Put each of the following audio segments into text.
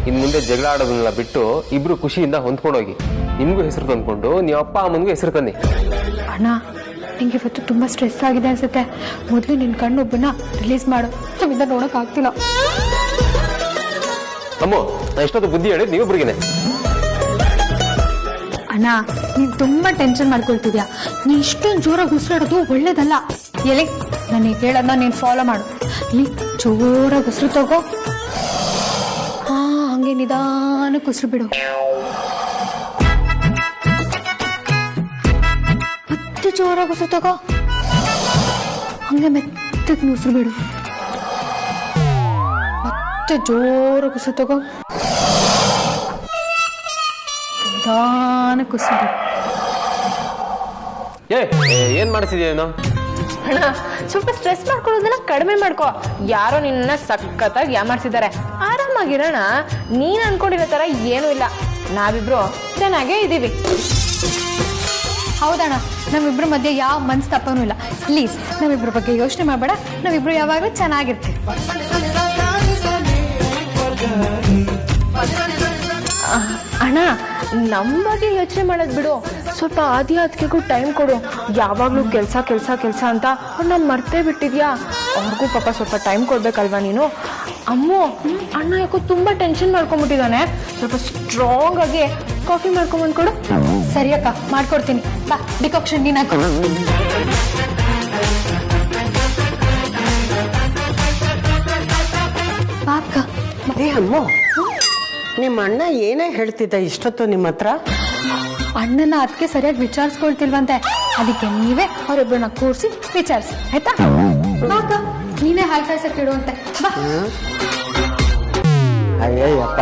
ಇನ್ನು ಮುಂದೆ ಜಗಳ ಆಡೋದನ್ನೆಲ್ಲ ಬಿಟ್ಟು ಇಬ್ರು ಖುಷಿಯಿಂದ ಹೊಂದ್ಕೊಂಡೋಗಿ ನಿಮ್ಗೂ ಹೆಸರು ತಂದ್ಕೊಂಡು ನೀವು ಅಪ್ಪ ಅಮ್ಮನಿಗೂ ಹೆಸರು ತನ್ನಿ. ಅಣ್ಣ ನಿಂಗೆ ಇವತ್ತು ತುಂಬಾ ಸ್ಟ್ರೆಸ್ ಆಗಿದೆ ಅನ್ಸುತ್ತೆ. ಮೊದಲು ನಿನ್ನ ಕಣ್ಣೊಬ್ಬನ ರಿಲೀಸ್ ಮಾಡು, ನಮ್ಮಿಂದ ನೋಡಕ್ ಆಗ್ತಿಲ್ಲ. ಅಮ್ಮ ನಾ ಎಷ್ಟೊತ್ತು ಬುದ್ಧಿ ಹೇಳಿದ್ ನೀವಿಬ್ರಿಗೇನೆ. ಅಣ್ಣ ನೀನ್ ತುಂಬಾ ಟೆನ್ಷನ್ ಮಾಡ್ಕೊಳ್ತಿದ್ಯಾ. ನೀ ಇಷ್ಟೊಂದು ಜೋರಾಗಿ ಉಸಿರಾಡೋದು ಒಳ್ಳೇದಲ್ಲ. ಎಲ್ಲಿ ನನಗೆ ಹೇಳೋದನ್ನ ನೀನ್ ಫಾಲೋ ಮಾಡು. ಇಲ್ಲಿ ಜೋರಾಗಿ ಉಸಿರು ತಗೋ, ಹಂಗೆ ನಿಧಾನಕ್ಕೆ ಉಸಿರು ಬಿಡು. ಮತ್ತೆ ಜೋರಾಗಿ ಉಸಿರು ತಗೋ, ಹಂಗೆ ಮೆತ್ತಗೆ ಉಸಿರು ಬಿಡು. ಮತ್ತೆ ಜೋರಾಗಿ ಉಸಿರು ತಗೋ, ನಿಧಾನಕ್ಕೆ ಉಸಿರು ಬಿಡು. ಏನ್ ಮಾಡ್ತಿದ್ಯೇನೋ? ಅಣ್ಣ ಸ್ವಲ್ಪ ಸ್ಟ್ರೆಸ್ ಮಾಡ್ಕೊಳ್ಳೋದನ್ನ ಕಡಿಮೆ ಮಾಡ್ಕೋ. ಯಾರೋ ನಿನ್ನ ಸಖತ್ತಾಗಿ ಯಾಮಾಡ್ಸಿದ್ದಾರೆ. ಆರಾಮಾಗಿರೋಣ. ನೀನ್ ಅನ್ಕೊಂಡಿರೋ ತರ ಏನೂ ಇಲ್ಲ. ನಾವಿಬ್ರು ಚೆನ್ನಾಗೇ ಇದೀವಿ. ಹೌದಣ್ಣ, ನಾವಿಬ್ರ ಮಧ್ಯೆ ಯಾವ ಮನಸ್ತಾಪನೂ ಇಲ್ಲ. ಪ್ಲೀಸ್ ನಾವಿಬ್ರ ಬಗ್ಗೆ ಯೋಚನೆ ಮಾಡಬೇಡ. ನಾವಿಬ್ರು ಯಾವಾಗಲೂ ಚೆನ್ನಾಗಿರ್ತೀವಿ. ಅಣ್ಣ ನಮ್ಮ ಬಗ್ಗೆ ಯೋಚನೆ ಮಾಡೋದು ಬಿಡು. ಸ್ವಲ್ಪ ಆದಿಯಾತ್ಗೆಗೂ ಟೈಮ್ ಕೊಡು. ಯಾವಾಗಲೂ ಕೆಲಸ ಕೆಲಸ ಕೆಲಸ ಅಂತ ಅವ್ರನ್ನ ಮರ್ತೇ ಬಿಟ್ಟಿದ್ಯಾ. ಅವ್ರಿಗೂ ಪಾಪ ಸ್ವಲ್ಪ ಟೈಮ್ ಕೊಡ್ಬೇಕಲ್ವಾ ನೀನು. ಅಮ್ಮು ಅಣ್ಣ ಯಾಕೋ ತುಂಬಾ ಟೆನ್ಷನ್ ಮಾಡ್ಕೊಂಡ್ಬಿಟ್ಟಿದ್ದಾನೆ. ಸ್ವಲ್ಪ ಸ್ಟ್ರಾಂಗ್ ಆಗಿ ಕಾಫಿ ಮಾಡ್ಕೊಂಡ್ಬಂದ್ಕೊಡು. ಸರಿ ಅಕ್ಕ, ಮಾಡ್ಕೊಡ್ತೀನಿ. ಬಾ ಡಿಕಾಕ್ಷನ್ ನೀನು ಹಾಕೋ. ಬಾ ಅಕ್ಕ. ಅಮ್ಮ, ನಿಮ್ಮ ಅಣ್ಣ ಏನೇ ಹೇಳ್ತಿದ್ದ ಇಷ್ಟೊತ್ತು ನಿಮ್ಮ ಹತ್ರ? ಅಣ್ಣನ ಅದಕ್ಕೆ ಸರಿಯಾಗಿ ವಿಚಾರಿಸ್ಕೊಳ್ತಿಲ್ವಂತೆ. ಅದಕ್ಕೆ ನೀವೇ ಅವರಿಬ್ಬರನ್ನ ಕೂರಿಸಿ ವಿಚಾರಿಸಿ, ಆಯ್ತಾ? ಬಾ ಅಕ್ಕ, ನೀನೇ ಹಾಲು ಕಾಯ್ಸಕ್ಕೆ ಇಡುವಂತೆ. ಬಾ. ಅಯ್ಯಯ್ಯಪ್ಪ,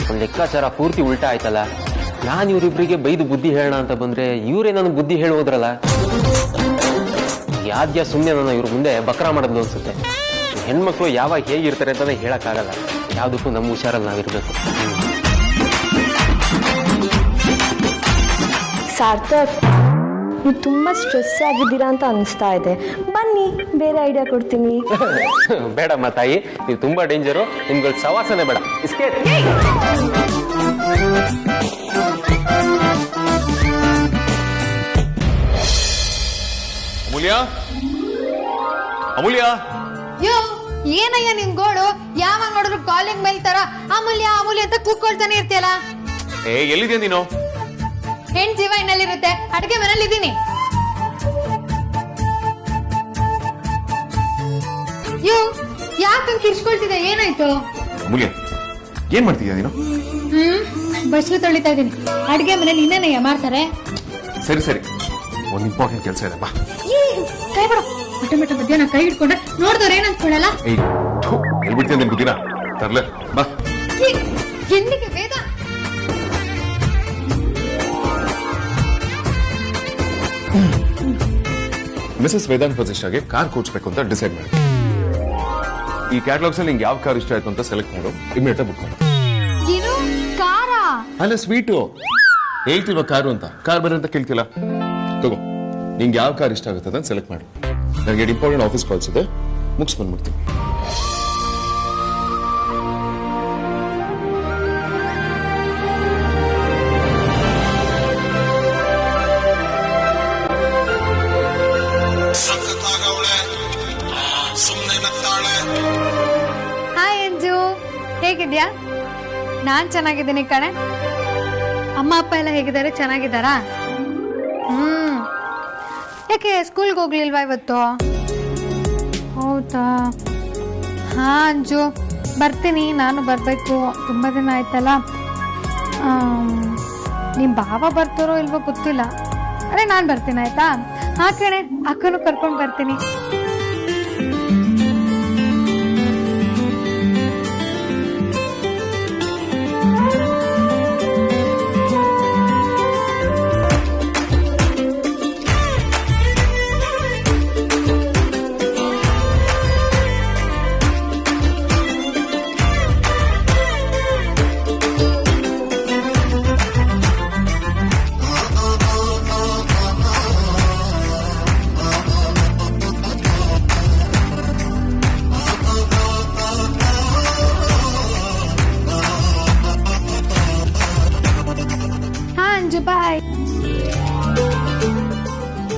ಒಂದು ಲೆಕ್ಕಾಚಾರ ಪೂರ್ತಿ ಉಲ್ಟಾ ಆಯ್ತಲ್ಲ. ನಾನು ಇವ್ರಿಬ್ರಿಗೆ ಬೈದು ಬುದ್ಧಿ ಹೇಳೋಣ ಅಂತ ಬಂದ್ರೆ ಇವರೇ ನನಗೆ ಬುದ್ಧಿ ಹೇಳೋದ್ರಲ್ಲ. ಯಾದ್ಯ ಸುಮ್ಮನೆ ನನ್ನ ಇವ್ರ ಮುಂದೆ ಬಕ್ರಾ ಮಾಡೋದು ಅನ್ಸುತ್ತೆ. ಹೆಣ್ಮಕ್ಳು ಯಾವಾಗ ಹೇಗಿರ್ತಾರೆ ಅಂತಾನೆ ಹೇಳಕ್ಕಾಗಲ್ಲ. ಯಾವುದಕ್ಕೂ ನಮ್ಮ ಹುಷಾರಲ್ಲಿ ನಾವಿರ್ಬೇಕು. ಸಾರ್ಥಕ್, ನೀವು ತುಂಬಾ ಸ್ಟ್ರೆಸ್ ಆಗಿದ್ದೀರಾ ಅಂತ ಅನಿಸ್ತಾ ಇದೆ. ಬನ್ನಿ ಬೇರೆ ಐಡಿಯಾ ಕೊಡ್ತೀನಿ. ಬೇಡಮ್ಮ ತಾಯಿ, ನೀವು ತುಂಬಾ ಡೇಂಜರು. ನಿಮ್ಗಳ ಸವಾಸನೆ ಬೇಡ. ಇಸ್ಕೇಟ್. ಅಮೂಲ್ಯ, ಅಮೂಲ್ಯ, ಯೋ ಏನಯ್ಯ ನಿನ್ ಗೋಳು? ಯಾವಾಗ ನೋಡಿದ್ರು ಕಾಲಿಂಗ್ ಮೇಲ್ ತರ ಅಮೂಲ್ಯ ಅಮೂಲ್ಯ ಅಂತ ಕೂತ್ಕೊಳ್ತಾನೆ ಇರ್ತೀಯಲ್ಲ. ಎಲ್ಲಿದ್ಯಾ ನೀನು? ಹೆಣ್ ಜೀವ ಇನ್ನಲ್ಲಿರುತ್ತೆ, ಅಡ್ಗೆ ಮನೇಲಿ ಇದ್ದೀನಿ. ಯೋ ಯಾಕಂಗ್ ಕಿರ್ಚ್ಕೊಳ್ತಿದ್ದೆ? ಏನಾಯ್ತು? ಅಮೂಲ್ಯ, ಏನ್ ಮಾಡ್ತಿದ್ಯಾ ನೀನು? ಬಸ್ಲು ತೊಳಿತಾ ಇದೀನಿ. ಅಡ್ಗೆ ಮನೇಲಿ ಇನ್ನೇನಯ್ಯ ಮಾಡ್ತಾರೆ? ಸರಿ ಸರಿ, ಒಂದು ಇಂಪಾರ್ಟೆಂಟ್ ಕೆಲಸ ಇದೆ, ಬಾ. ಕೈ ಬಿಡು. ಮಟ್ಟ ಮಟ್ಟ ಮಧ್ಯಾಹ್ನ ಕೈ ಹಿಡ್ಕೊಂಡ್ರೆ ನೋಡಿದವ್ರು ಏನ್ ಅನ್ಕೊಳ್ಳಲ್ಲ. ಹೇಳ್ಬಿಡ್ತೀನಿ ನಿನ್ ಬುದ್ಧಿನ. ತರ್ಲೆ, ಬಾ. ಎಲ್ಲಿಗೆ ವೇದ? ಮಿಸಸ್ ವೇದಾಂತ್ ಪ್ರತಿಷ್ಠಾಗೆ ಕಾರ್ ಕೂಡ್ಸ್ಬೇಕು ಅಂತ ಡಿಸೈಡ್ ಮಾಡಿ. ಈ ಕ್ಯಾಟಲಾಗ್ಸ್ ಅಲ್ಲಿ ನಿಂಗೆ ಯಾವ ಕಾರ್ ಇಷ್ಟ ಆಯ್ತು ಅಂತ ಸೆಲೆಕ್ಟ್ ಮಾಡು. ಇಮಿಡಿಯೇಟ್ ಬುಕ್ ಮಾಡು. ಏನು ಕಾರ? ಅಲ್ಲ ಸ್ವೀಟು. ಹೇಳ್ತಿಲ್ವಾ ಕಾರು ಅಂತ? ಕಾರ್ ಬರ ಅಂತ ಕೇಳ್ತಿಲ್ಲ. ತಗೋ, ನಿಂಗೆ ಯಾವ ಕಾರ್ ಇಷ್ಟ ಆಗುತ್ತೆ ಅಂತ ಸೆಲೆಕ್ಟ್ ಮಾಡು. ನನಗೆ ಇಂಪಾರ್ಟೆಂಟ್ ಆಫೀಸ್ ಕಾಲ್ಸ್ ಇದೆ, ಮುಗಿಸ್ ಬಂದ್ಬಿಡ್ತೀನಿ. ಹಾಯ್ ಅಂಜು, ಹೇಗಿದ್ಯಾ? ನಾನ್ ಚೆನ್ನಾಗಿದ್ದೀನಿ ಕಣೆ. ಅಮ್ಮ ಅಪ್ಪ ಎಲ್ಲ ಹೇಗಿದ್ದಾರೆ? ಚೆನ್ನಾಗಿದ್ದಾರಾ? ಯಾಕೆ ಸ್ಕೂಲ್ಗೆ ಹೋಗ್ಲಿಲ್ವಾ ಇವತ್ತು? ಹೌದಾ? ಹಾ ಅಂಜು, ಬರ್ತೀನಿ. ನಾನು ಬರಬೇಕು, ತುಂಬ ದಿನ ಆಯ್ತಲ್ಲ. ನಿಮ್ಮ ಬಾವ ಬರ್ತಾರೋ ಇಲ್ವೋ ಗೊತ್ತಿಲ್ಲ. ಅದೇ ನಾನು ಬರ್ತೀನಿ, ಆಯ್ತಾ? ಹಾ ಕಣೆ, ಅಕ್ಕನೂ ಕರ್ಕೊಂಡು ಬರ್ತೀನಿ.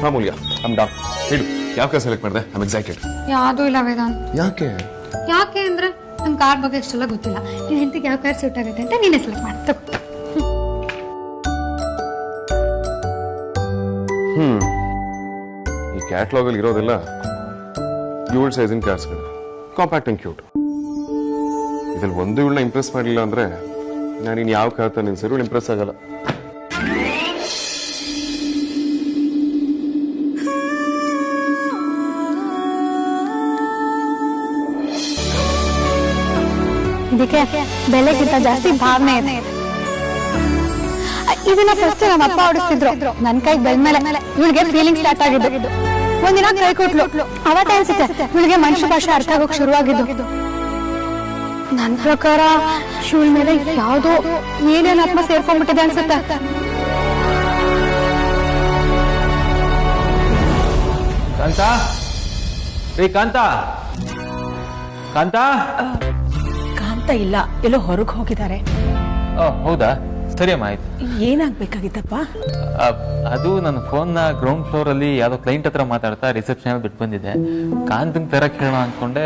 ಅಮೂಲ್ಯ ಐಮ್ ಡೌನ್. ಹೇಳು, ಯಾವ ಕಾರ್ ಸೆಲೆಕ್ಟ್ ಮಾಡಿದೆ? I'm excited. ಯಾವ್ದು ಇಲ್ಲ ವೇದಾಂತ್. ಯಾಕೆ? ಯಾಕೆ ಅಂದ್ರೆ ನಂಗೆ ಕಾರ್ ಬಗ್ಗೆ ಅಷ್ಟೆಲ್ಲ ಗೊತ್ತಿಲ್ಲ. ನಿನ್ ಹೆಂಡತಿಗೆ ಯಾವ ಕಾರ್ ಸೂಟ್ ಆಗುತ್ತೆ ಅಂತ ನೀನೇ ಸೆಲೆಕ್ಟ್ ಮಾಡಿ ತಗೋ. ಈ ಕ್ಯಾಟ್ಲಾಗ್ ಅಲ್ಲಿ ಇರೋದೆಲ್ಲ ಡ್ಯೂಲ್ ಸೈಜಿನ ಕಾರ್ಸ್ಗಳು, ಕಾಂಪ್ಯಾಕ್ಟ್ ಅಂಡ್ ಕ್ಯೂಟ್. ಇದ್ರಲ್ಲಿ ಒಂದು ಇವಳನ್ನ ಇಂಪ್ರೆಸ್ ಮಾಡಲಿಲ್ಲ ಅಂದ್ರೆ ನಾನು ಇನ್ ಯಾವ ಕಾರ್ ನಿಲ್ಸಿರು ಇಂಪ್ರೆಸ್ ಆಗಲ್ಲ. ಇದಕ್ಕೆ ಬೆಲೆಗಿಂತ ಜಾಸ್ತಿ ಭಾವನೆ ಇದೆ. ಇದನ್ನ ಫಸ್ಟ್ ನಮ್ಮ ಅಪ್ಪ ಓಡಿಸ್ತಿದ್ರು. ನನ್ ಕೈ ಬೆಳ್ಮೇಲೆ ಇವಳಿಗೆ ಫೀಲಿಂಗ್ ಸ್ಟಾರ್ಟ್ ಆಗಿದ್ದು. ಒಂದಿನ ಕೈ ಕೊಟ್ಲು. ಅವತ್ತ ಅನ್ಸುತ್ತೆ ಇವಳಿಗೆ ಮನುಷ್ಯ ಭಾಷೆ ಅರ್ಥ ಆಗೋಕ್ ಶುರುವಾಗಿದ್ದು. ನನ್ ಪ್ರಕಾರ ಶಿವಳ ಮೇಲೆ ಯಾವ್ದೋ ಏನೇನ್ ಆತ್ಮ ಸೇರ್ಕೊಂಡ್ಬಿಟ್ಟಿದೆ ಅನ್ಸುತ್ತೆ. ಕಾಂತ, ರೀ ಕಾಂತ, ಕಾಂತ. ಕಾಂತ ಇಲ್ಲ, ಎಲ್ಲೋ ಹೊರಗೆ ಹೋಗಿದ್ದಾರೆ. ಹೌದಾ, ಸರಿ ಅಮ್ಮ, ಆಯ್ತು. ಏನಾಗ್ಬೇಕಾಗಿತ್ತಪ್ಪ? ಅದು ನನ್ನ ಫೋನ್ನ ಗ್ರೌಂಡ್ ಫ್ಲೋರ್ ಅಲ್ಲಿ ಯಾವ್ದೋ ಕ್ಲೈಂಟ್ ಹತ್ರ ಮಾತಾಡ್ತಾ ರಿಸೆಪ್ಷನ್ ಬಿಟ್ಟು ಬಂದಿದ್ದೆ. ಕಾಂತಂಗ್ ತರ ಕೇಳೋಣ ಅನ್ಕೊಂಡೆ,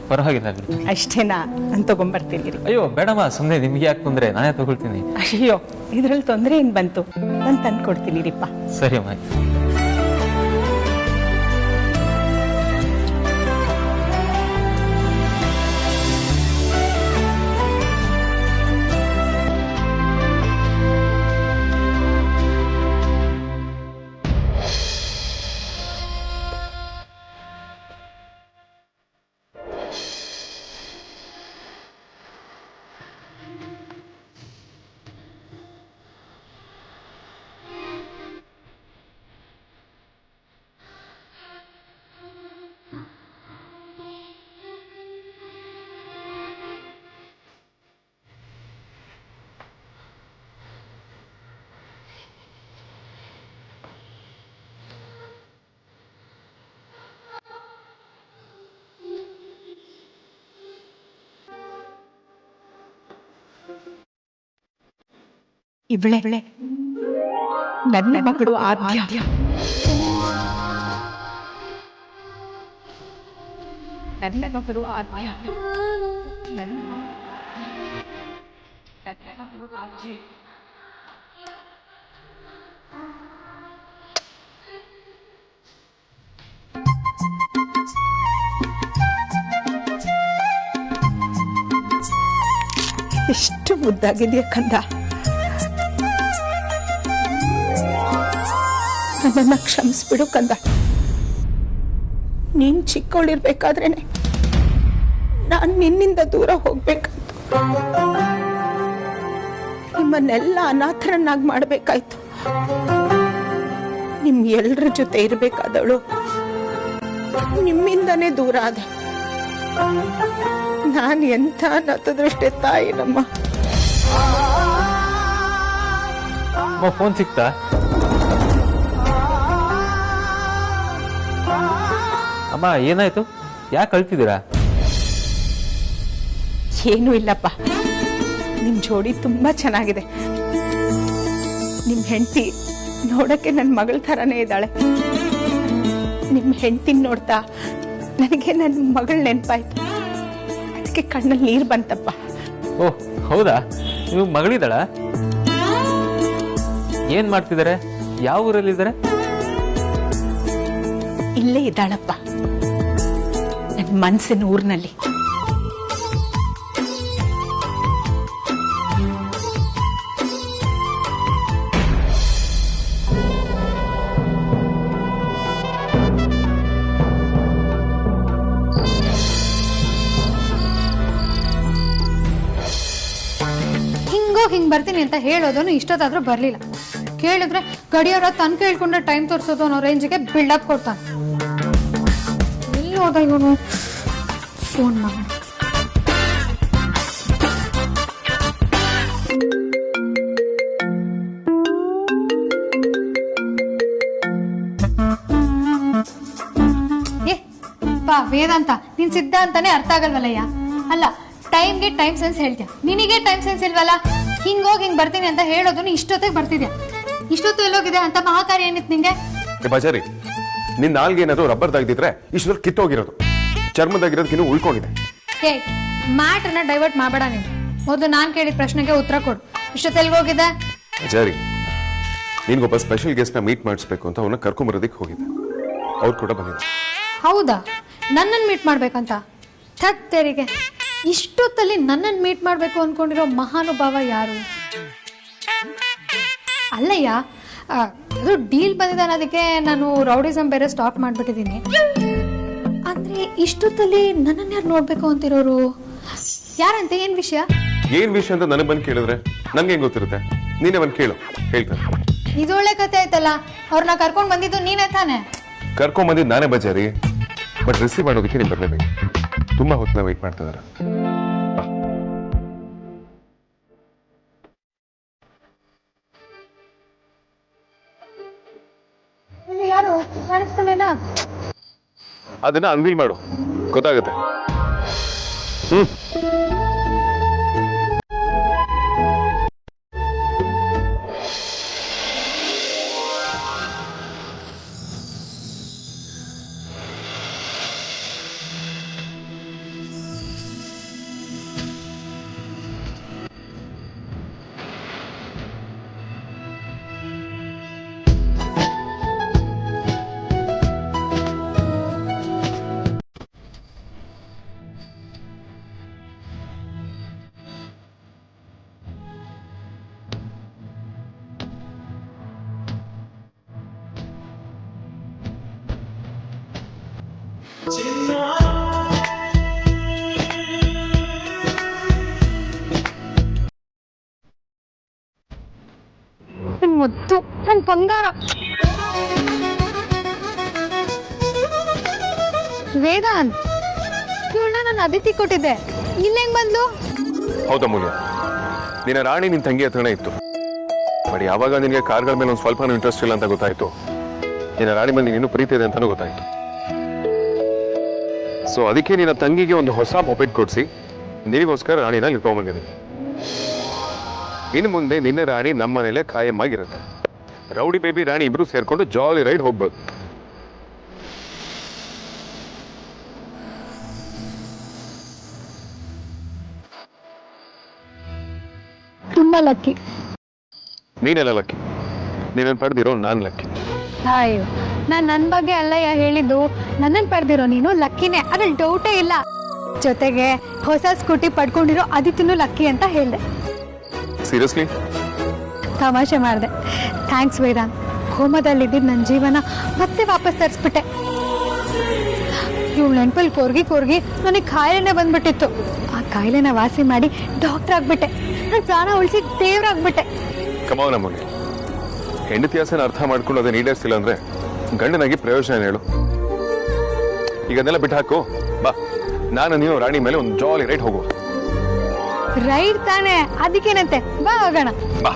ಪರವಾಗಿಲ್ಲ ಬಿಡಿ. ಅಷ್ಟೇನಾ? ನಾನು ತಗೊಂಡ್ಬರ್ತೀನಿ. ಅಯ್ಯೋ ಬೇಡಮ್ಮ, ಸುಮ್ಮನೆ ನಿಮ್ಗೆ ಯಾಕೆ ತೊಂದ್ರೆ, ನಾನೇ ತಗೊಳ್ತೀನಿ. ಅಯ್ಯೋ, ಇದ್ರಲ್ಲಿ ತೊಂದರೆ ಏನ್ ಬಂತು? ನಾನು ತಂದು ಕೊಡ್ತೀನಿ ರೀಪ್ಪ. ಸರಿ ಅಮ್ಮ, ಆಯ್ತು. ಇವಳೆ ನನ್ನ ಮಗಳು ಆದ್ಯ. ನನ್ನ ಮಗಳು ಆದ್ಯ. ಎಷ್ಟು ಮುದ್ದಾಗಿದೆಯಾ ಕಂದ. ನನ್ನನ್ನ ಕ್ಷಮಿಸ್ಬಿಡು ಕಂದ. ನೀನ್ ಚಿಕ್ಕವಳಿರ್ಬೇಕಾದ್ರೇನೆ ನಾನ್ ನಿನ್ನಿಂದ ದೂರ ಹೋಗ್ಬೇಕಂತ. ನಿಮ್ಮನ್ನೆಲ್ಲ ಅನಾಥರನ್ನಾಗಿ ಮಾಡ್ಬೇಕಾಯ್ತು. ನಿಮ್ ಎಲ್ರ ಜೊತೆ ಇರ್ಬೇಕಾದವಳು ನಿಮ್ಮಿಂದನೇ ದೂರ ಆದೆ. ನಾನ್ ಎಂಥ ನತದೃಷ್ಟೆ ತಾಯಿ ನಮ್ಮ. ಫೋನ್ ಸಿಕ್ತಾ? ಅಮ್ಮ, ಏನಾಯ್ತು? ಯಾಕೆ ಕಳ್ತಿದ್ದೀರಾ? ಏನೂ ಇಲ್ಲಪ್ಪ, ನಿಮ್ ಜೋಡಿ ತುಂಬಾ ಚೆನ್ನಾಗಿದೆ. ನಿಮ್ ಹೆಂಡತಿ ನೋಡಕ್ಕೆ ನನ್ನ ಮಗಳ ಥರನೇ ಇದ್ದಾಳೆ. ನಿಮ್ ಹೆಂಡತಿನ ನೋಡ್ತಾ ನನಗೆ ನನ್ನ ಮಗಳ ನೆನಪಾಯ್ತು. ಅದಕ್ಕೆ ಕಣ್ಣಲ್ಲಿ ನೀರು ಬಂತಪ್ಪ. ಓಹ್ ಹೌದಾ, ನೀವು ಮಗಳಿದ್ದಾಳ? ಏನ್ ಮಾಡ್ತಿದ್ದಾರೆ? ಯಾವ ಊರಲ್ಲಿದ್ದಾರೆ? ಇಲ್ಲೇ ಇದ್ದಾಳಪ್ಪ, ನನ್ನ ಮನಸ್ಸಿನ ಊರಿನಲ್ಲಿ. ಹಿಂಗ್ ಬರ್ತೀನಿ ಅಂತ ಹೇಳೋದನ್ನು ಇಷ್ಟೊತ್ತಾದ್ರೂ ಬರ್ಲಿಲ್ಲ. ಕೇಳಿದ್ರೆ ಗಡಿಯವರ ತನ್ ಕೇಳ್ಕೊಂಡ್ರೆ ಟೈಮ್ ತೋರಿಸೋದು ಅನ್ನೋ ರೇಂಜ್ಗೆ ಬಿಲ್ಡಪ್ ಕೊಡ್ತಾನೆ. ಎಲ್ಲಿ ಹೋದ ಇವನು? ಫೋನ್ ಮಾಡಿ ವೇದಾಂತ, ನೀನ್ ಸಿದ್ಧ ಅಂತಾನೆ ಅರ್ಥ ಆಗಲ್ವಲ್ಲಯ್ಯ. ಅಲ್ಲ, ಟೈಮ್ಗೆ ಟೈಮ್ ಸೆನ್ಸ್ ಹೇಳ್ತೀಯ, ನಿನಗೆ ಟೈಮ್ ಸೆನ್ಸ್ ಇಲ್ವಲ್ಲ. ಹಿಂಗೋಗಿ ಹಿಂಗ್ ಬರ್ತೀನಿ ಅಂತ ಹೇಳೋದನ್ನು ಇಷ್ಟೊತ್ತಿಗೆ ಬರ್ತಿದ್ಯಾ. ಇಷ್ಟೊತ್ತು ಎಲ್ಲೋಗಿದೆ ಅಂತ ಮಹಾಕಾರ್ಯ ಏನಿತ್ತು ನಿಂಗೆ? ಬಾಜಾರಿ, ನಿನ್ನ ನಾಲ್ಗೆ ಏನಾದ್ರು ರಬ್ಬರ್ದಾಗಿದ್ರೆ ಇಷ್ಟರಲ್ಲಿ ಕಿತ್ತೋಗಿರೋದು, ಚರ್ಮದಾಗಿರೋದಕ್ಕೆ ಇನ್ನೂ ಉಳ್ಕೊಂಡಿದೆ. ಹೇ, ಮ್ಯಾಟ್ರನ್ನ ಡೈವರ್ಟ್ ಮಾಡಬೇಡ ನೀನು. ಮೊದಲು ನಾನು ಕೇಳಿದ ಪ್ರಶ್ನೆಗೆ ಉತ್ತರ ಕೊಡು. ಇಷ್ಟೊತ್ತೆಲ್ಗೆ ಹೋಗಿದ್ದೆ? ಅಜಾರಿ, ನಿನ್ಗೊಬ್ಬ ಸ್ಪೆಷಲ್ ಗೆಸ್ಟ್ನ ಮೀಟ್ ಮಾಡಿಸ್ಬೇಕು ಅಂತ ಅವನ್ನ ಕರ್ಕೊಂಬರೋದಕ್ಕೆ ಹೋಗಿದ್ದೆ. ಅವ್ರು ಕೂಡ ಬಂದಿದ್ದೆ. ಹೌದಾ? ನನ್ನನ್ನು ಮೀಟ್ ಮಾಡ್ಬೇಕಂತ? ತೆರಿಗೆ, ಇಷ್ಟೊತ್ತಲ್ಲಿ ನನ್ನನ್ನು ಮೀಟ್ ಮಾಡಬೇಕು ಅನ್ಕೊಂಡಿರೋ ಮಹಾನುಭಾವ ಯಾರು? ಅಲ್ಲಯ್ಯ, ಅದು ಡೀಲ್ ಬಂದಿದೆ ಅನ್ನೋದಕ್ಕೆ ನಾನು ರೌಡಿಸಮ್ ಬೇರೆ ಸ್ಟಾಪ್ ಮಾಡ್ಬಿಟ್ಟಿದ್ದೀನಿ. ಅಂದ್ರೆ ಇಷ್ಟೊತ್ತಲ್ಲಿ ನನ್ನನ್ನು ಯಾರು ನೋಡ್ಬೇಕು ಅಂತಿರೋರು ಯಾರಂತೆ? ಏನ್ ವಿಷಯ? ಏನ್ ವಿಷಯ ಅಂತ ನನಗೆ ಬಂದು ಕೇಳಿದ್ರೆ ನನ್ಗೆ ಹೆಂಗ್ ಗೊತ್ತಿರುತ್ತೆ? ನೀನೇ ಬಂದು ಕೇಳು, ಹೇಳ್ತಾರೆ. ಇದೊಳ್ಳೆ ಕತೆ ಆಯ್ತಲ್ಲ. ಅವ್ರನ್ನ ಕರ್ಕೊಂಡ್ ಬಂದಿದ್ದು ನೀನೇ ತಾನೆ? ಕರ್ಕೊಂಡ್ ಬಂದಿದ್ದು ನಾನೇ ಬಜಾರಿ, ಬಟ್ ರಿಸೀವ್ ಮಾಡೋದಕ್ಕೆ ನೀನು ಬರಲೇಬೇಕು. ತುಂಬಾ ಹೊತ್ತಿನ ವೆಯ್ಟ್ ಮಾಡ್ತಾ ಇದಾರೆ. ಯಾರು ಕಾಣಿಸ್ತಾನೇನ? ಅದನ್ನ ಅನ್ವೀಲ್ ಮಾಡು, ಗೊತ್ತಾಗುತ್ತೆ. ನನ್ ಮುದ್ದು, ನನ್ ಬಂಗಾರ. ವೇದಾಂತ್, ಇವಳನ್ನ ನಾನು ಅದಿತಿ ಕೊಟ್ಟಿದ್ದೆ, ಇಲ್ಲೆಂಗ್ ಬಂದ್ಲು? ಹೌದಾ ಮೂಲ್ಯ, ನಿನ್ನ ರಾಣಿ ನಿನ್ ತಂಗಿ ಹತ್ರನೇ ಇತ್ತು. ಬಟ್ ಯಾವಾಗ ನಿನಗೆ ಕಾರ್ಗಳ ಮೇಲೆ ಒಂದು ಸ್ವಲ್ಪ ಇಂಟ್ರೆಸ್ಟ್ ಇಲ್ಲ ಅಂತ ಗೊತ್ತಾಯ್ತು, ನಿನ್ನ ರಾಣಿ ಮೇಲೆ ನೀನು ಪ್ರೀತಿ ಇದೆ ಅಂತಾನೂ ಗೊತ್ತಾಯ್ತು. ಸೊ ಅದಕ್ಕೆ ನಿನ್ನ ತಂಗಿಗೆ ಒಂದು ಹೊಸ ಮೊಬೈಲ್ ಕೊಡಿಸಿ ನಿನಗೋಸ್ಕರ ರಾಣಿನ ಇಟ್ಕೊಂಡ್ಬಂದಿದ್ದೀನಿ. ಇನ್ನು ಮುಂದೆ ನಿನ್ನ ರಾಣಿ ನಮ್ಮ ಮನೇಲೆ ಕಾಯಮ್ಮಾಗಿರುತ್ತೆ. ರೌಡಿ ಬೇಬಿ ರಾಣಿ ಇಬ್ರು ಸೇರ್ಕೊಂಡು ಜಾಲಿ ರೈಡ್ ಹೋಗ್ಬೋದು. ತುಂಬಾ ಲಕ್ಕಿ. ನೀನೆಲ್ಲ ಲಕ್ಕಿ, ನೀನನ್ನು ಪಡೆದಿರೋ ನಾನು ಲಕ್ಕಿ. ಅಯ್ಯೋ, ನಾನ್ ನನ್ ಬಗ್ಗೆ ಅಲ್ಲಯ್ಯ ಹೇಳಿದ್ದು. ನನ್ನನ್ನು ಪಡೆದಿರೋ ನೀನು ಲಕ್ಕಿನೇ, ಅದ್ರಲ್ಲಿ ಡೌಟೇ ಇಲ್ಲ. ಜೊತೆಗೆ ಹೊಸ ಸ್ಕೂಟಿ ಪಡ್ಕೊಂಡಿರೋ ಅದಿತಿನೂ ಲಕ್ಕಿ ಅಂತ ಹೇಳ್ದೆ. ಸೀರಿಯಸ್ಲಿ? ತಮಾಷೆ ಮಾಡಿದೆ. ಥ್ಯಾಂಕ್ಸ್ ವೇದಾಂತ್. ಹೋಮದಲ್ಲಿದ್ದ ನನ್ನ ಜೀವನ ಮತ್ತೆ ವಾಪಸ್ ತರಿಸ್ಬಿಟ್ಟೆ. ಇವಳು ನೆನಪಲ್ಲಿ ಕೊರ್ಗಿ ನನಗೆ ಕಾಯಿಲೆನೇ ಬಂದ್ಬಿಟ್ಟಿತ್ತು. ಆ ಕಾಯಿಲೆನ ವಾಸಿ ಮಾಡಿ ಡಾಕ್ಟರ್ ಆಗ್ಬಿಟ್ಟೆ. ನನ್ನ ಪ್ರಾಣ ಉಳಿಸಿ ದೇವ್ರಾಗ್ಬಿಟ್ಟೆ. ಕಮಾವನ ಮನೆ ಹೆಂಡತಿ ಆಸೆನ ಅರ್ಥ ಮಾಡ್ಕೊಂಡು ಅದನ್ನ ಈಡೇರಿಸಿಲ್ಲ ಅಂದ್ರೆ ಗಂಡನಾಗಿ ಪ್ರಯೋಜನ ಹೇಳು. ಈಗ ಅದನ್ನೆಲ್ಲ ಬಿಟ್ಟು ಹಾಕು, ಬಾ ನಾನು ನೀವು ರಾಣಿ ಮೇಲೆ ಒಂದು ಜಾಲಿ ರೈಡ್ ಹೋಗುವ. ರೈಡ್ ತಾನೆ, ಅದಕ್ಕೇನಂತೆ, ಬಾ ಹೋಗೋಣ. ಬಾ.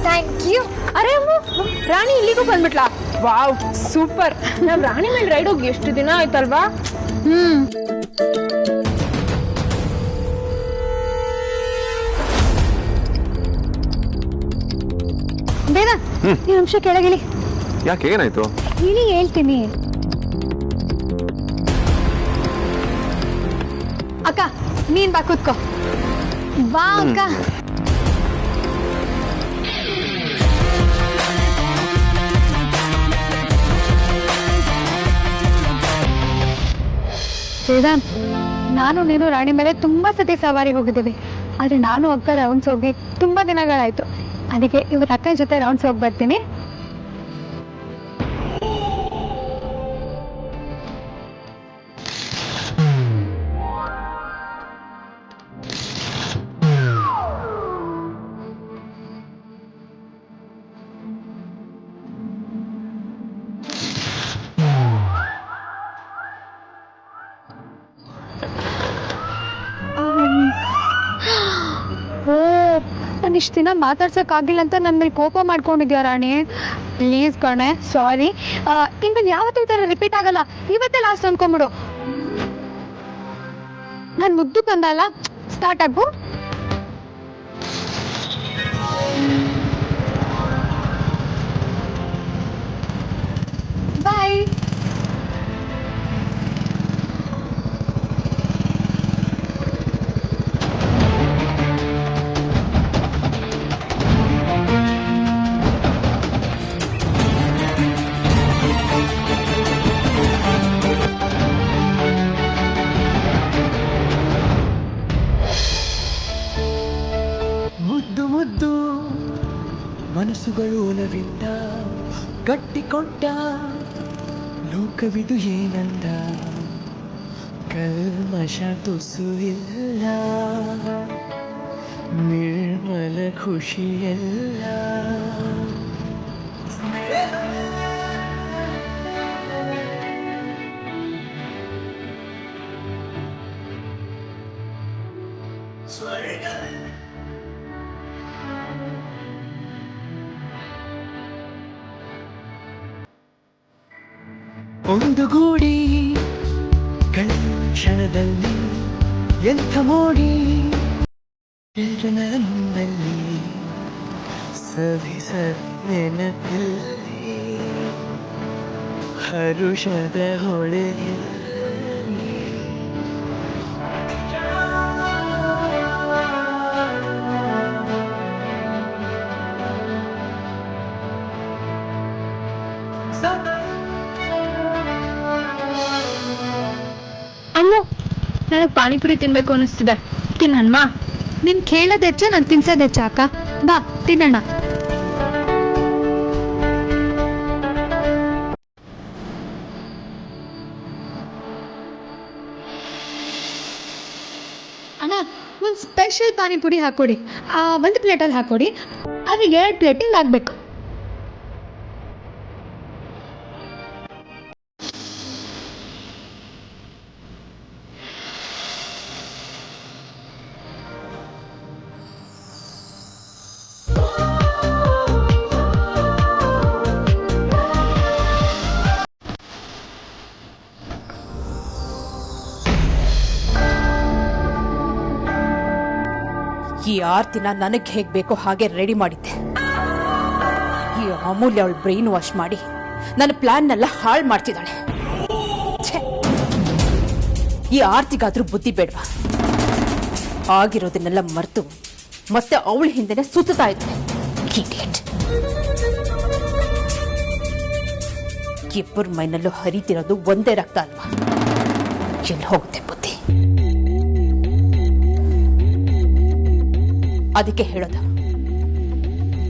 Thank you. ಅರೆ ಅಮ್ಮ, ರಾಣಿ ಇಲ್ಲಿಗೂ ಬಂದ್ಬಿಟ್ಲಾ? Wow, super. ನಾವ್ ರಾಣಿ ಮೇಲೆ ರೈಡ್ ಹೋಗಿ ಎಷ್ಟು ದಿನ ಆಯ್ತಲ್ವಾ? ಬೇಡ, ಈ ನಿಮಿಷ ಕೆಳಗಿಳಿ. ಯಾಕೆ, ಏನಾಯ್ತು? ಇಳಿ, ಹೇಳ್ತೀನಿ. ಅಕ್ಕ, ನೀನ್ ಬಾ, ಕೂತ್ಕೋ. ಬಾ ಅಕ್ಕ. ವೇದಾಂತ್, ನಾನು ನೀನು ರಾಣಿ ಮೇಲೆ ತುಂಬಾ ಸತಿ ಸವಾರಿ ಹೋಗಿದ್ದೀವಿ. ಆದ್ರೆ ನಾನು ಅಕ್ಕ ರೌಂಡ್ಸ್ ಹೋಗಿ ತುಂಬಾ ದಿನಗಳಾಯ್ತು. ಅದಕ್ಕೆ ಇವತ್ತು ಅಕ್ಕನ ಜೊತೆ ರೌಂಡ್ಸ್ ಹೋಗಿ ಬರ್ತೀನಿ. ನಾನು ಇಷ್ಟು ದಿನ ಮಾತಾಡ್ಸೋಕ್ಕಾಗಿಲ್ಲ ಅಂತ ನನ್ನ ಮೇಲೆ ಕೋಪ ಮಾಡ್ಕೊಂಡಿದ್ಯಾ ರಾಣಿ? ಪ್ಲೀಸ್ ಕಣೆ, ಸಾರಿ. ಇನ್ಮೇಲೆ ಯಾವತ್ತೂ ಈ ಥರ ರಿಪೀಟ್ ಆಗಲ್ಲ. ಇವತ್ತೇ ಲಾಸ್ಟ್ ಅನ್ಕೊಂಬಿಡು. ನಾನು ಮುದ್ದು ಕಂದಲ್ಲ, ಸ್ಟಾರ್ಟ್ ಆಗು. ಮುದ್ದು ಮನಸ್ಸುಗಳು ಒಲವಿಂದ ಕಟ್ಟಿಕೊಂಡ ಲೋಕವಿದು ಏನಂದ ಕಲ್ಮಶ ತುಸು ಇಲ್ಲ ನಿರ್ಮಲ ಖುಷಿಯಲ್ಲ ಒಂದು ಗೂಡಿ ಕ್ಷಣದಲ್ಲಿ ಎಂಥ ಮೋಡಿ ನನ್ನಲ್ಲಿ ಸವಿಸ ನೆನಪಲ್ಲಿ ಹರುಷದ ಹೊಳೆಯಲ್ಲಿ ಅಮ್ಮ ನನಗೆ ಪಾನಿಪುರಿ ತಿನ್ಬೇಕು ಅನಿಸ್ತಿದೆ, ತಿನ್ನಣ್ಣ. ನೀನ್ ಕೇಳೋದ್ ಹೆಚ್ಚ ನಾನು ತಿನ್ಸೋದ್ ಹೆಚ್ಚ ಅಕ್ಕ. ಬಾ ತಿನ್ನೋಣ. ಅಣ್ಣ ಒಂದು ಸ್ಪೆಷಲ್ ಪಾನಿಪುರಿ ಹಾಕೊಡಿ. ಒಂದು ಪ್ಲೇಟಲ್ಲಿ ಹಾಕೊಡಿ. ಅದು 2 ಪ್ಲೇಟಿಂಗ್ ಆಗ್ಬೇಕು. ಈ ಆರ್ತಿನ ನನಗೆ ಹೇಗೆ ಬೇಕೋ ಹಾಗೆ ರೆಡಿ ಮಾಡಿದ್ದೆ. ಈ ಅಮೂಲ್ಯ ಅವಳು ಬ್ರೈನ್ ವಾಶ್ ಮಾಡಿ ನನ್ನ ಪ್ಲಾನ್ನೆಲ್ಲ ಹಾಳು ಮಾಡ್ತಿದ್ದಾಳೆ. ಈ ಆರ್ತಿಗಾದ್ರೂ ಬುದ್ಧಿ ಬೇಡವಾ? ಆಗಿರೋದನ್ನೆಲ್ಲ ಮರೆತು ಮತ್ತೆ ಅವಳ ಹಿಂದೆನೆ ಸುತ್ತಾ ಇದ್ದಾಳೆ. ಇಬ್ಬರ ಮೈನಲ್ಲೂ ಹರಿತಿರೋದು ಒಂದೇ ರಕ್ತ ಅಲ್ವಾ? ಎಲ್ಲಿ ಹೋಗುತ್ತೆ ಬುದ್ಧಿ? ಅದಕ್ಕೆ ಹೇಳೋದು,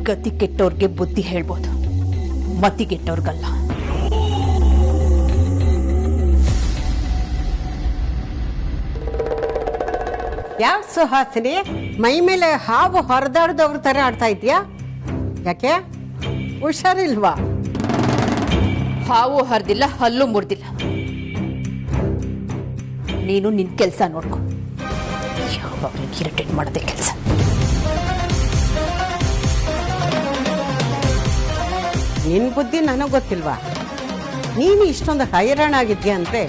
ಗತಿ ಕೆಟ್ಟವ್ರಿಗೆ ಬುದ್ಧಿ ಹೇಳ್ಬೋದು, ಮತಿಗೆಟ್ಟವ್ರಿಗಲ್ಲ. ಯಾವ ಸುಹಾಸಿನಿ, ಮೈ ಮೇಲೆ ಹಾವು ಹೊರದಾಡ್ದವ್ರ ತರ ಆಡ್ತಾ ಇದೀಯಾ? ಯಾಕೆ ಹುಷಾರಿಲ್ವಾ? ಹಾವು ಹರಿದಿಲ್ಲ, ಹಲ್ಲು ಮುರಿದಿಲ್ಲ. ನೀನು ನಿನ್ ಕೆಲಸ ನೋಡ್ಕೊ. ಯಾವಾಗಲೂ ಇರಿಟೇಟ್ ಮಾಡದೆ ಕೆಲಸ. ನಿನ್ ಬುದ್ಧಿ ನನಗೆ ಗೊತ್ತಿಲ್ವಾ? ನೀನು ಇಷ್ಟೊಂದು ಹೈರಾಣಾಗಿದ್ಯಾ ಅಂದ್ರೆ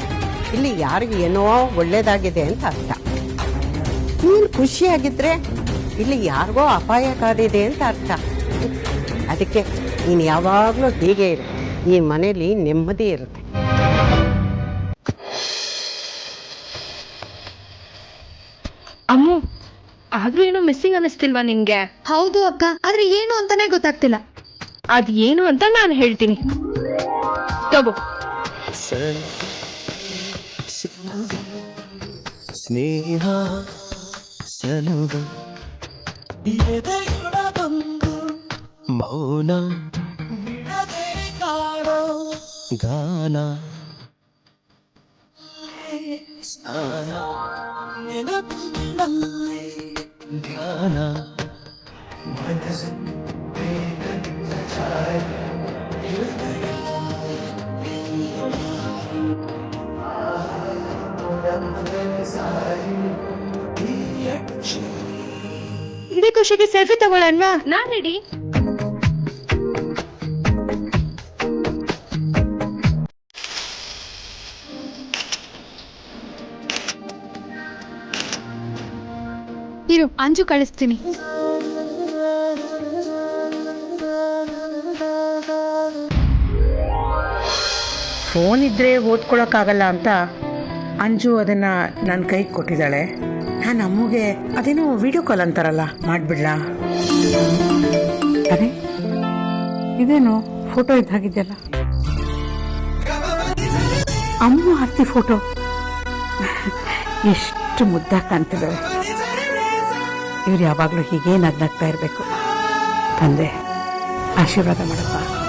ಇಲ್ಲಿ ಯಾರಿಗೆ ಏನೋ ಒಳ್ಳೇದಾಗಿದೆ ಅಂತ ಅರ್ಥ. ನೀನು ಖುಷಿಯಾಗಿದ್ರೆ ಇಲ್ಲಿ ಯಾರಿಗೋ ಅಪಾಯಕಾರಿದೆ ಅಂತ ಅರ್ಥ. ಅದಕ್ಕೆ ನೀನು ಯಾವಾಗಲೂ ಹೀಗೆ ಇರು, ಈ ಮನೇಲಿ ನೆಮ್ಮದಿ ಇರುತ್ತೆ. ಅಮ್ಮ, ಆದ್ರೂ ಏನೋ ಮಿಸ್ಸಿಂಗ್ ಅನಿಸ್ತಿಲ್ವಾ ನಿನ್ಗೆ? ಹೌದು ಅಕ್ಕ, ಆದ್ರೆ ಏನು ಅಂತಾನೆ ಗೊತ್ತಾಗ್ತಿಲ್ಲ. ಅದ್ ಏನು ಅಂತ ನಾನು ಹೇಳ್ತೀನಿ, ತಗೋ. ಸ್ನೇಹ ಸಲುವ ಮೌನ ಗಾನ ಧ್ಯಾನ ಇಡೀ ಖುಷಿಗೆ ಸೆಲ್ಫಿ ತಗೊಳ್ಳೋಣ. ನಾನ್ ರೆಡಿ. ಇರು, ಅಂಜು ಕಳಿಸ್ತೀನಿ. ಫೋನ್ ಇದ್ರೆ ಓದ್ಕೊಳಕ್ಕಾಗಲ್ಲ ಅಂತ ಅಂಜು ಅದನ್ನ ನನ್ನ ಕೈಗೆ ಕೊಟ್ಟಿದ್ದಾಳೆ. ನಾನು ಅಮ್ಮಗೆ ಅದೇನೋ ವಿಡಿಯೋ ಕಾಲ್ ಅಂತಾರಲ್ಲ, ಮಾಡ್ಬಿಡ್ಲಾ? ಅರೆ, ಇದೇನು ಫೋಟೋ ಇದ್ದಾಗಿದೆಯಲ್ಲ, ಅಮ್ಮ ಆರ್ತಿ ಫೋಟೋ. ಎಷ್ಟು ಮುದ್ದಾಗಿ ಕಾಣ್ತಿದ್ದಾವೆ. ಇವ್ರು ಯಾವಾಗಲೂ ಹೀಗೆ ನಗ್ನಗ್ತಾ ಇರಬೇಕು. ತಂದೆ ಆಶೀರ್ವಾದ ಮಾಡಪ್ಪ.